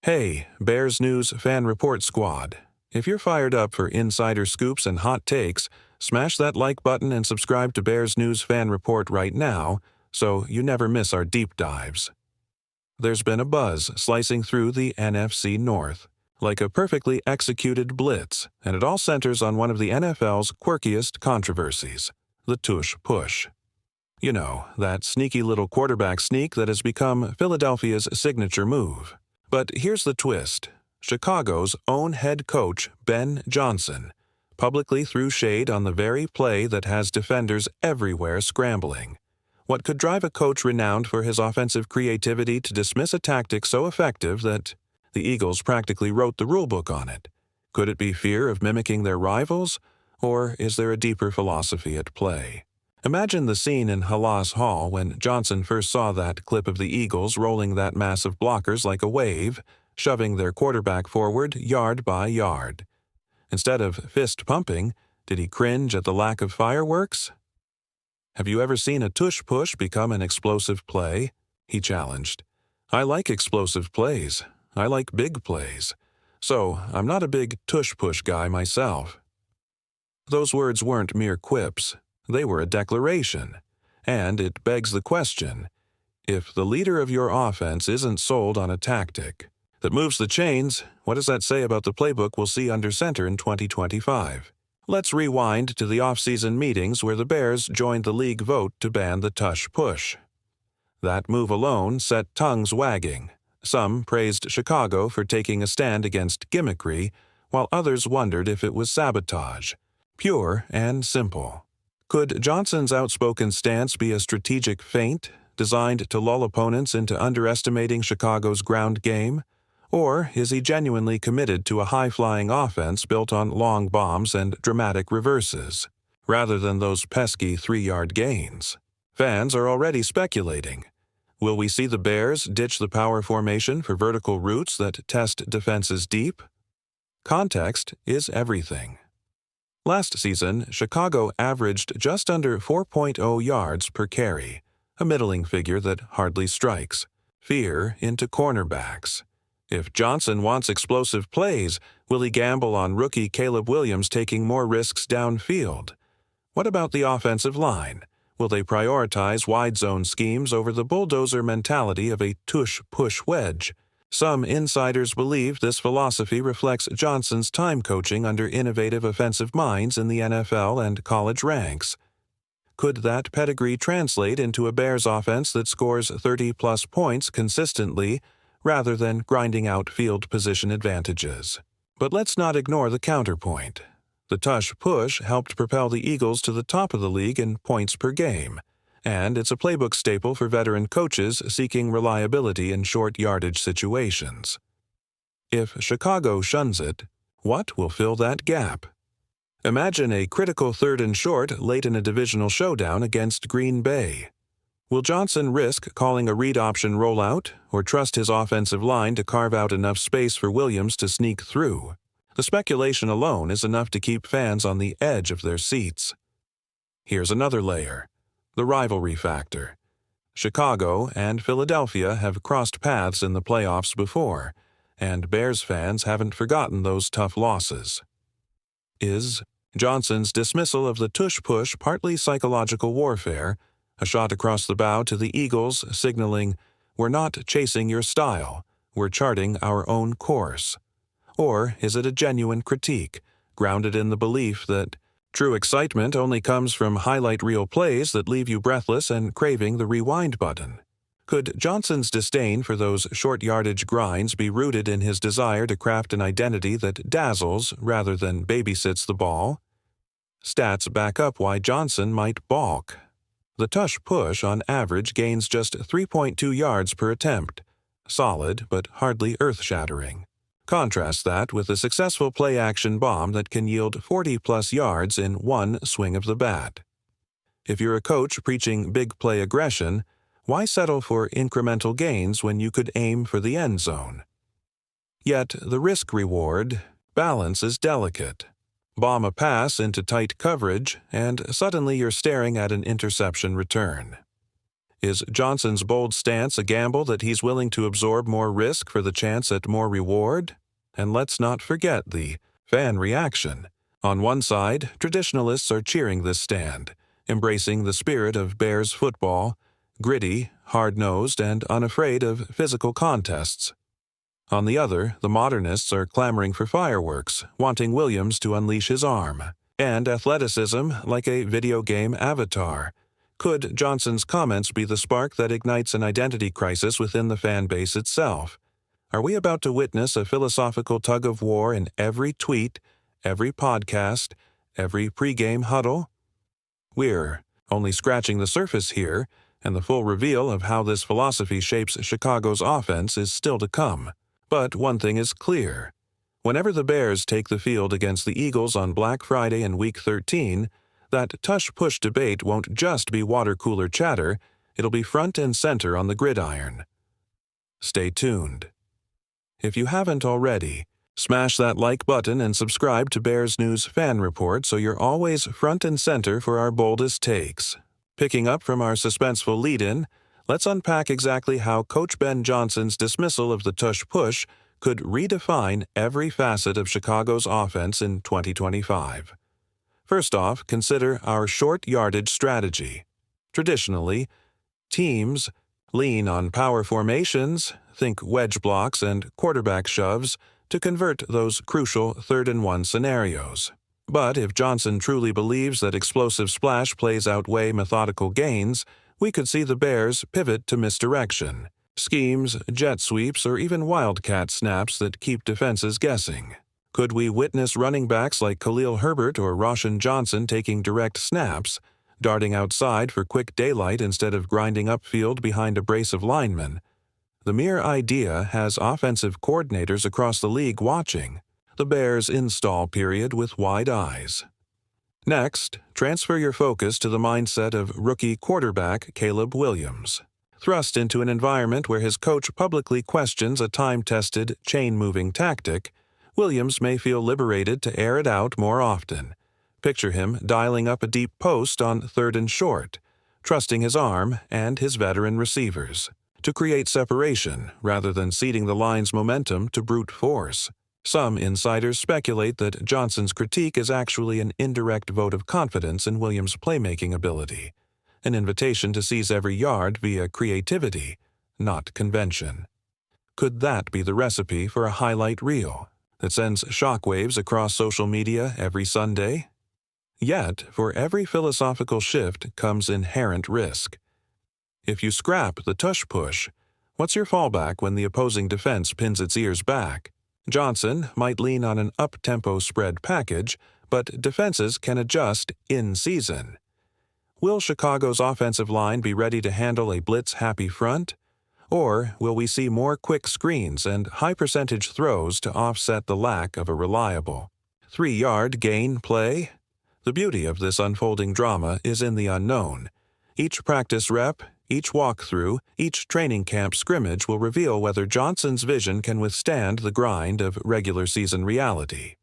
Hey, Bears News Fan Report Squad. If you're fired up for insider scoops and hot takes, smash that like button and subscribe to Bears News Fan Report right now so you never miss our deep dives. There's been a buzz slicing through the NFC North, like a perfectly executed blitz, and it all centers on one of the NFL's quirkiest controversies, the Tush Push. You know, that sneaky little quarterback sneak that has become Philadelphia's signature move. But here's the twist. Chicago's own head coach, Ben Johnson, publicly threw shade on the very play that has defenders everywhere scrambling. What could drive a coach renowned for his offensive creativity to dismiss a tactic so effective that the Eagles practically wrote the rulebook on it? Could it be fear of mimicking their rivals, or is there a deeper philosophy at play? Imagine the scene in Halas Hall when Johnson first saw that clip of the Eagles rolling that mass of blockers like a wave, shoving their quarterback forward yard by yard. Instead of fist-pumping, did he cringe at the lack of fireworks? "Have you ever seen a tush push become an explosive play?" he challenged. "I like explosive plays. I like big plays. So I'm not a big tush push guy myself." Those words weren't mere quips. They were a declaration. And it begs the question, if the leader of your offense isn't sold on a tactic that moves the chains, what does that say about the playbook we'll see under center in 2025? Let's rewind to the offseason meetings where the Bears joined the league vote to ban the Tush Push. That move alone set tongues wagging. Some praised Chicago for taking a stand against gimmickry, while others wondered if it was sabotage, pure and simple. Could Johnson's outspoken stance be a strategic feint designed to lull opponents into underestimating Chicago's ground game? Or is he genuinely committed to a high-flying offense built on long bombs and dramatic reverses, rather than those pesky 3-yard gains? Fans are already speculating. Will we see the Bears ditch the power formation for vertical routes that test defenses deep? Context is everything. Last season, Chicago averaged just under 4.0 yards per carry, a middling figure that hardly strikes fear into cornerbacks. If Johnson wants explosive plays, will he gamble on rookie Caleb Williams taking more risks downfield? What about the offensive line? Will they prioritize wide zone schemes over the bulldozer mentality of a tush-push wedge? Some insiders believe this philosophy reflects Johnson's time coaching under innovative offensive minds in the NFL and college ranks. Could that pedigree translate into a Bears offense that scores 30-plus points consistently rather than grinding out field position advantages? But let's not ignore the counterpoint. The Tush Push helped propel the Eagles to the top of the league in points per game, and it's a playbook staple for veteran coaches seeking reliability in short yardage situations. If Chicago shuns it, what will fill that gap? Imagine a critical 3rd and short late in a divisional showdown against Green Bay. Will Johnson risk calling a read option rollout or trust his offensive line to carve out enough space for Williams to sneak through? The speculation alone is enough to keep fans on the edge of their seats. Here's another layer. The rivalry factor. Chicago and Philadelphia have crossed paths in the playoffs before, and Bears fans haven't forgotten those tough losses. Is Johnson's dismissal of the Tush Push partly psychological warfare, a shot across the bow to the Eagles signaling, "We're not chasing your style, we're charting our own course"? Or is it a genuine critique, grounded in the belief that true excitement only comes from highlight reel plays that leave you breathless and craving the rewind button? Could Johnson's disdain for those short-yardage grinds be rooted in his desire to craft an identity that dazzles rather than babysits the ball? Stats back up why Johnson might balk. The Tush Push on average gains just 3.2 yards per attempt, solid but hardly earth-shattering. Contrast that with a successful play-action bomb that can yield 40-plus yards in one swing of the bat. If you're a coach preaching big play aggression, why settle for incremental gains when you could aim for the end zone? Yet the risk-reward balance is delicate. Bomb a pass into tight coverage, and suddenly you're staring at an interception return. Is Johnson's bold stance a gamble that he's willing to absorb more risk for the chance at more reward? And let's not forget the fan reaction. On one side, traditionalists are cheering this stand, embracing the spirit of Bears football, gritty, hard-nosed, and unafraid of physical contests. On the other, the modernists are clamoring for fireworks, wanting Williams to unleash his arm, and athleticism like a video game avatar. Could Johnson's comments be the spark that ignites an identity crisis within the fan base itself? Are we about to witness a philosophical tug-of-war in every tweet, every podcast, every pregame huddle? We're only scratching the surface here, and the full reveal of how this philosophy shapes Chicago's offense is still to come. But one thing is clear. Whenever the Bears take the field against the Eagles on Black Friday in Week 13, that Tush Push debate won't just be water cooler chatter, it'll be front and center on the gridiron. Stay tuned. If you haven't already, smash that like button and subscribe to Bears News Fan Report so you're always front and center for our boldest takes. Picking up from our suspenseful lead-in, let's unpack exactly how Coach Ben Johnson's dismissal of the Tush Push could redefine every facet of Chicago's offense in 2025. First off, consider our short yardage strategy. Traditionally, teams lean on power formations, think wedge blocks and quarterback shoves, to convert those crucial 3rd-and-1 scenarios. But if Johnson truly believes that explosive splash plays outweigh methodical gains, we could see the Bears pivot to misdirection, schemes, jet sweeps, or even wildcat snaps that keep defenses guessing. Could we witness running backs like Khalil Herbert or Roshan Johnson taking direct snaps, darting outside for quick daylight instead of grinding upfield behind a brace of linemen? The mere idea has offensive coordinators across the league watching the Bears' install period with wide eyes. Next, transfer your focus to the mindset of rookie quarterback Caleb Williams. Thrust into an environment where his coach publicly questions a time-tested, chain-moving tactic, Williams may feel liberated to air it out more often. Picture him dialing up a deep post on 3rd and short, trusting his arm and his veteran receivers to create separation rather than ceding the line's momentum to brute force. Some insiders speculate that Johnson's critique is actually an indirect vote of confidence in Williams' playmaking ability, an invitation to seize every yard via creativity, not convention. Could that be the recipe for a highlight reel that sends shockwaves across social media every Sunday? Yet, for every philosophical shift comes inherent risk. If you scrap the Tush Push, what's your fallback when the opposing defense pins its ears back? Johnson might lean on an up-tempo spread package, but defenses can adjust in season. Will Chicago's offensive line be ready to handle a blitz-happy front? Or will we see more quick screens and high-percentage throws to offset the lack of a reliable 3-yard gain play? The beauty of this unfolding drama is in the unknown. Each practice rep, each walkthrough, each training camp scrimmage will reveal whether Johnson's vision can withstand the grind of regular season reality.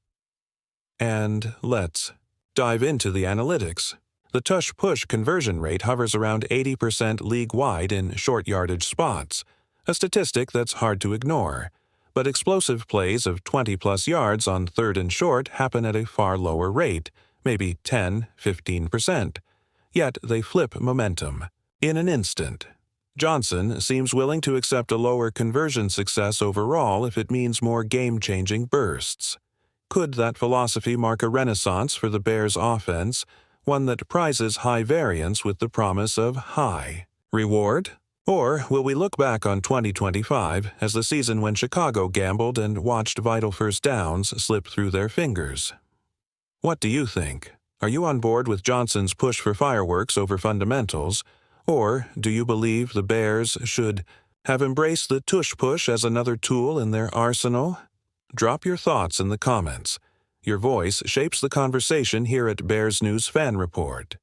And let's dive into the analytics. The Tush Push conversion rate hovers around 80% league-wide in short yardage spots, a statistic that's hard to ignore. But explosive plays of 20-plus yards on 3rd and short happen at a far lower rate, maybe 10–15%. Yet they flip momentum in an instant. Johnson seems willing to accept a lower conversion success overall if it means more game-changing bursts. Could that philosophy mark a renaissance for the Bears' offense, one that prizes high variance with the promise of high reward? Or will we look back on 2025 as the season when Chicago gambled and watched vital first downs slip through their fingers? What do you think? Are you on board with Johnson's push for fireworks over fundamentals? Or do you believe the Bears should have embraced the Tush Push as another tool in their arsenal? Drop your thoughts in the comments. Your voice shapes the conversation here at Bears News Fan Report.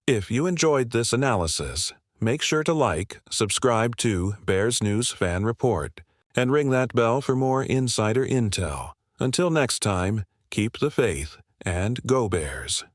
If you enjoyed this analysis, make sure to like, subscribe to Bears News Fan Report, and ring that bell for more insider intel. Until next time, keep the faith and go Bears.